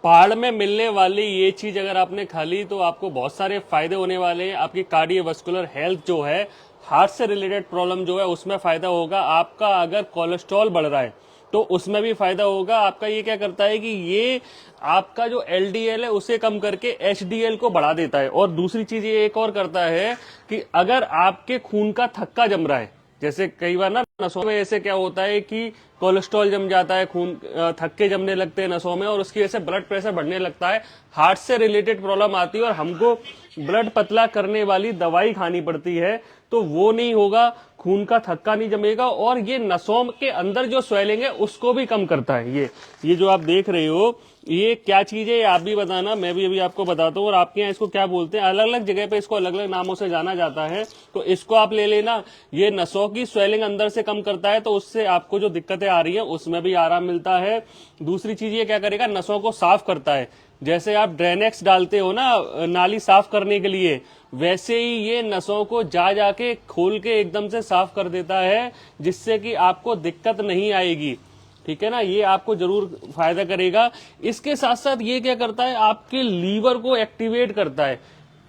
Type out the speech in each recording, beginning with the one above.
पहाड़ में मिलने वाली ये चीज अगर आपने खा ली तो आपको बहुत सारे फायदे होने वाले हैं। आपकी कार्डियोवास्कुलर हेल्थ जो है, हार्ट से रिलेटेड प्रॉब्लम जो है उसमें फायदा होगा। आपका अगर कोलेस्ट्रॉल बढ़ रहा है तो उसमें भी फायदा होगा। आपका ये क्या करता है कि ये आपका जो एलडीएल है उसे कम करके एचडीएल को बढ़ा देता है। और दूसरी चीज ये एक और करता है कि अगर आपके खून का थक्का जम रहा है, जैसे कई बार ना नसों में ऐसे क्या होता है कि कोलेस्ट्रॉल जम जाता है, खून थक्के जमने लगते हैं नसों में, और उसकी वजह से ब्लड प्रेशर बढ़ने लगता है, हार्ट से रिलेटेड प्रॉब्लम आती है और हमको ब्लड पतला करने वाली दवाई खानी पड़ती है। तो वो नहीं होगा, खून का थक्का नहीं जमेगा, और ये नसों के अंदर जो स्वेलिंग है उसको भी कम करता है। ये जो आप देख रहे हो ये क्या चीज है, ये आप भी बताना, मैं भी अभी आपको बताता हूँ। और आपके यहाँ इसको क्या बोलते हैं, अलग अलग जगह पे इसको अलग अलग नामों से जाना जाता है, तो इसको आप ले लेना। ये नसों की स्वेलिंग अंदर से कम करता है, तो उससे आपको जो दिक्कतें आ रही हैं उसमें भी आराम मिलता है। दूसरी चीज ये क्या करेगा, नसों को साफ करता है। जैसे आप ड्रेनेक्स डालते हो ना नाली साफ करने के लिए, वैसे ही ये नसों को जा जाके खोल के एकदम से साफ कर देता है, जिससे कि आपको दिक्कत नहीं आएगी। ठीक है ना, ये आपको जरूर फायदा करेगा। इसके साथ साथ ये क्या करता है, आपके लीवर को एक्टिवेट करता है।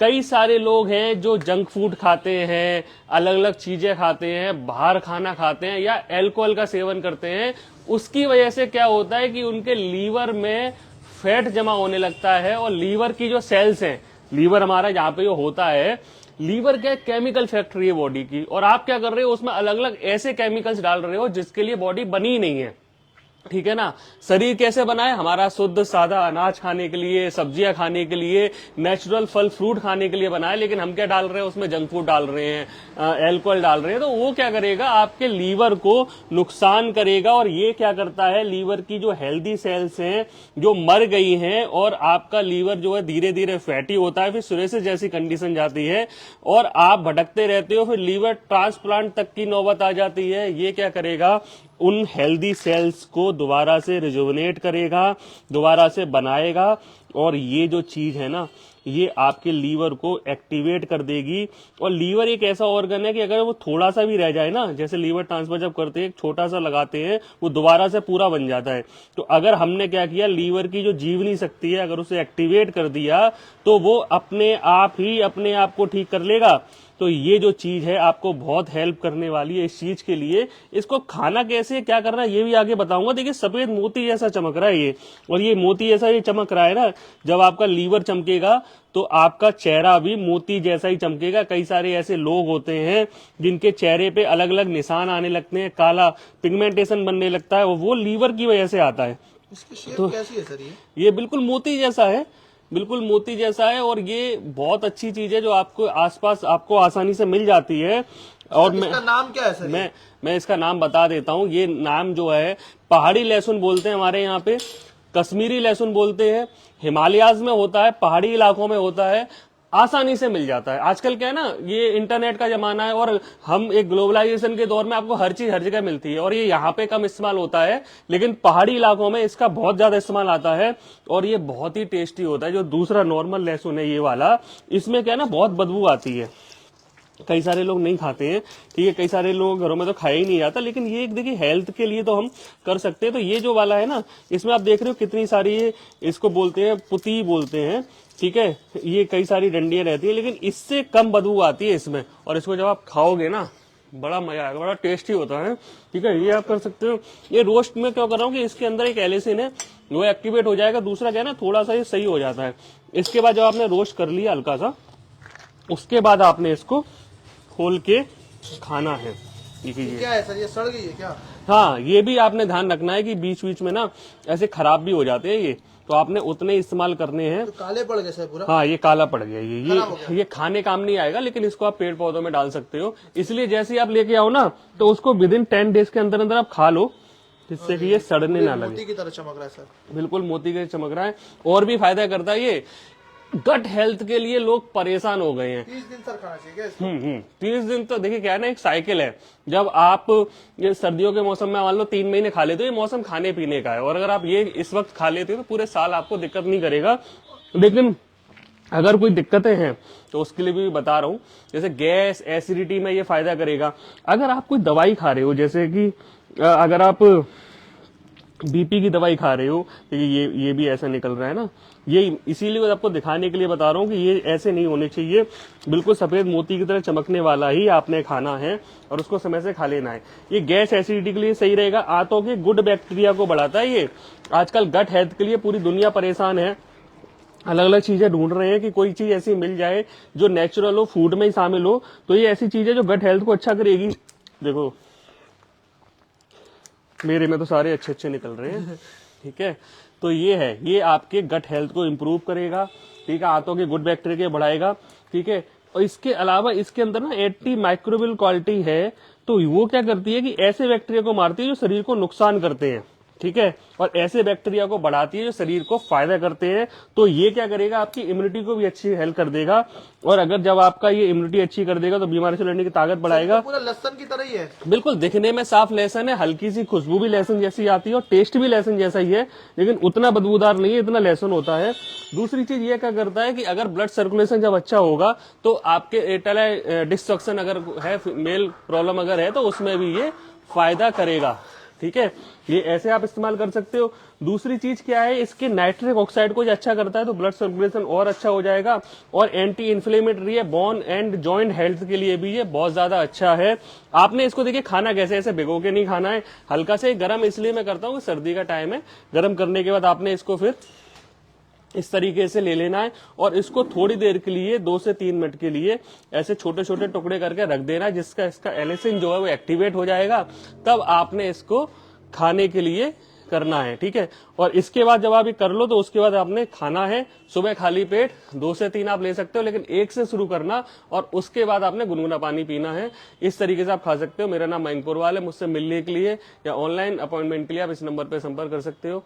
कई सारे लोग हैं जो जंक फूड खाते हैं, अलग अलग चीजें खाते हैं, बाहर खाना खाते हैं या अल्कोहल का सेवन करते हैं, उसकी वजह से क्या होता है कि उनके लीवर में फैट जमा होने लगता है। और लीवर की जो सेल्स हैं, लीवर हमारा जहाँ पे जो होता है, लीवर क्या केमिकल फैक्ट्री है बॉडी की, और आप क्या कर रहे हो उसमें अलग अलग ऐसे केमिकल्स डाल रहे हो जिसके लिए बॉडी बनी नहीं है। ठीक है ना, शरीर कैसे बना है हमारा, शुद्ध सादा अनाज खाने के लिए, सब्जियां खाने के लिए, नेचुरल फल फ्रूट खाने के लिए बना है, लेकिन हम क्या डाल रहे हैं उसमें, जंक फूड डाल रहे हैं, अल्कोहल डाल रहे हैं। तो वो क्या करेगा, आपके लीवर को नुकसान करेगा। और ये क्या करता है, लीवर की जो हेल्दी सेल्स हैं जो मर गई हैं, और आपका लीवर जो है धीरे धीरे फैटी होता है, फिर सिरोसिस जैसी कंडीशन जाती है और आप भटकते रहते हो, फिर लीवर ट्रांसप्लांट तक की नौबत आ जाती है। ये क्या करेगा, उन हेल्दी सेल्स को दोबारा से रिजुवनेट करेगा, दोबारा से बनाएगा। और ये जो चीज है ना, ये आपके लीवर को एक्टिवेट कर देगी। और लीवर एक ऐसा ऑर्गन है कि अगर वो थोड़ा सा भी रह जाए ना, जैसे लीवर ट्रांसफर जब करते हैं एक छोटा सा लगाते हैं, वो दोबारा से पूरा बन जाता है। तो अगर हमने क्या किया, लीवर की जो जीवनी शक्ति है अगर उसे एक्टिवेट कर दिया, तो वो अपने आप ही अपने आप को ठीक कर लेगा। तो ये जो चीज है आपको बहुत हेल्प करने वाली है इस चीज के लिए। इसको खाना कैसे, क्या करना है, ये भी आगे बताऊंगा। देखिए सफेद मोती जैसा चमक रहा है ये, और ये मोती जैसा ये चमक रहा है ना, जब आपका लीवर चमकेगा तो आपका चेहरा भी मोती जैसा ही चमकेगा। कई सारे ऐसे लोग होते हैं जिनके चेहरे पे अलग अलग निशान आने लगते हैं, काला पिगमेंटेशन बनने लगता है, वो लीवर की वजह से आता है। इसकी शेप तो कैसी है सर ये बिल्कुल मोती जैसा है, बिल्कुल मोती जैसा है। और ये बहुत अच्छी चीज है जो आपको आसपास आपको आसानी से मिल जाती है। और इसका नाम क्या है सर? मैं इसका नाम बता देता हूँ। ये नाम जो है, पहाड़ी लहसुन बोलते हैं हमारे यहाँ पे, कश्मीरी लहसुन बोलते हैं, हिमालयाज में होता है, पहाड़ी इलाकों में होता है, आसानी से मिल जाता है। आजकल क्या है ना, ये इंटरनेट का जमाना है और हम एक ग्लोबलाइजेशन के दौर में आपको हर चीज हर जगह मिलती है, और ये यहाँ पे कम इस्तेमाल होता है, लेकिन पहाड़ी इलाकों में इसका बहुत ज्यादा इस्तेमाल आता है। और ये बहुत ही टेस्टी होता है। जो दूसरा नॉर्मल लहसुन है ये वाला, इसमें क्या है ना, बहुत बदबू आती है, कई सारे लोग नहीं खाते हैं। ठीक है, कई सारे लोग घरों में तो खाया ही नहीं जाता, लेकिन ये एक देखिए हेल्थ के लिए तो हम कर सकते हैं। तो ये जो वाला है ना, इसमें आप देख रहे हो कितनी सारी, इसको बोलते हैं पुती बोलते हैं। ठीक है, ये कई सारी डंडियां रहती है, लेकिन इससे कम बदबू आती है इसमें। और इसको जब आप खाओगे ना, बड़ा मजा आएगा, बड़ा टेस्टी होता है। ठीक है, ये आप कर सकते हो। ये रोस्ट में क्या कर रहा हूँ कि इसके अंदर एक एलिसिन है, वो एक्टिवेट हो जाएगा। दूसरा क्या है ना, थोड़ा सा ये सही हो जाता है। इसके बाद जब आपने रोस्ट कर लिया हल्का सा, उसके बाद आपने इसको खोल के खाना है। ये क्या है सर, ये सड़ गई है क्या? हाँ, ये भी आपने ध्यान रखना है कि बीच बीच में ना ऐसे खराब भी हो जाते हैं ये, तो आपने उतने इस्तेमाल करने हैं। तो काले पड़ गए सर पूरा? हाँ, ये काला पड़ गया, ये खाने काम नहीं आएगा, लेकिन इसको आप पेड़ पौधों में डाल सकते हो। इसलिए जैसे ही आप लेके आओ ना, तो उसको विदिन 10 डेज के अंदर अंदर आप खा लो, जिससे कि ये सड़ने ना लगे। मोती की तरह चमक रहा है सर, बिल्कुल मोती के चमक रहा है। और भी फायदा करता है ये गट हेल्थ के लिए। लोग परेशान हो गए हैं। 30 दिन सर खाना चाहिए क्या इसको? 30 दिन तो देखिए क्या है ना, एक साइकिल है। जब आप ये सर्दियों के मौसम में मान लो 3 महीने खा लेते हो, ये मौसम खाने पीने का है, और अगर आप ये इस वक्त खा लेते हो तो पूरे साल आपको दिक्कत नहीं करेगा। लेकिन अगर कोई दिक्कतें हैं तो उसके लिए भी बता रहा हूँ, जैसे गैस एसिडिटी में ये फायदा करेगा। अगर आप कोई दवाई खा रहे हो, जैसे कि अगर आप बीपी की दवाई खा रहे हो, देखिए ये भी ऐसा निकल रहा है ना, ये इसीलिए आपको दिखाने के लिए बता रहा हूँ कि ये ऐसे नहीं होने चाहिए, बिल्कुल सफेद मोती की तरह चमकने वाला ही आपने खाना है और उसको समय से खा लेना है। ये गैस एसिडिटी के लिए सही रहेगा, आंतों के गुड बैक्टीरिया को बढ़ाता है ये। आजकल गट हेल्थ के लिए पूरी दुनिया परेशान है, अलग अलग चीजें ढूंढ रहे हैं कि कोई चीज ऐसी मिल जाए जो नेचुरल हो, फूड में ही शामिल हो, तो ये ऐसी चीज है जो गट हेल्थ को अच्छा करेगी। देखो मेरे में तो सारे अच्छे अच्छे निकल रहे हैं, ठीक है। तो ये है, ये आपके गट हेल्थ को इम्प्रूव करेगा, ठीक है, आंतों के गुड बैक्टीरिया के बढ़ाएगा, ठीक है। और इसके अलावा इसके अंदर ना एंटी माइक्रोबियल क्वालिटी है, तो वो क्या करती है कि ऐसे बैक्टीरिया को मारती है जो शरीर को नुकसान करते हैं, ठीक है, और ऐसे बैक्टीरिया को बढ़ाती है जो शरीर को फायदा करते हैं। तो ये क्या करेगा, आपकी इम्यूनिटी को भी अच्छी हेल्प कर देगा, और अगर जब आपका ये इम्यूनिटी अच्छी कर देगा तो बीमारी से लड़ने की ताकत बढ़ाएगा। पूरा लहसुन की तरह ही है, बिल्कुल दिखने में साफ लहसुन है, हल्की सी खुशबू भी लहसुन जैसी आती है और टेस्ट भी लहसुन जैसा ही है, लेकिन उतना बदबूदार नहीं है, इतना लहसुन होता है। दूसरी चीज ये क्या करता है कि अगर ब्लड सर्कुलेशन जब अच्छा होगा तो आपके डिस्ट्रक्शन अगर है, मेल प्रॉब्लम अगर है, तो उसमें भी ये फायदा करेगा, ठीक है। ये ऐसे आप इस्तेमाल कर सकते हो। दूसरी चीज क्या है, इसके नाइट्रिक ऑक्साइड को अच्छा करता है, तो ब्लड सर्कुलेशन और अच्छा हो जाएगा, और एंटी इन्फ्लेमेटरी है, बोन एंड जॉइंट हेल्थ के लिए भी ये बहुत ज्यादा अच्छा है। आपने इसको देखिए खाना कैसे, ऐसे भिगो के नहीं खाना है, हल्का से गर्म इसलिए मैं करता हूँ, सर्दी का टाइम है, गर्म करने के बाद आपने इसको फिर इस तरीके से ले लेना है, और इसको थोड़ी देर के लिए 2 से 3 मिनट के लिए ऐसे छोटे छोटे टुकड़े करके रख देना है, जिसका इसका एलिसिन जो है वो एक्टिवेट हो जाएगा, तब आपने इसको खाने के लिए करना है, ठीक है। और इसके बाद जब आप ये कर लो तो उसके बाद आपने खाना है, सुबह खाली पेट 2 से 3 आप ले सकते हो, लेकिन 1 से शुरू करना, और उसके बाद आपने गुनगुना पानी पीना है। इस तरीके से आप खा सकते हो। मेरा नाम मयंक पुरवाल है, मुझसे मिलने के लिए या ऑनलाइन अपॉइंटमेंट के लिए आप इस नंबर पर संपर्क कर सकते हो।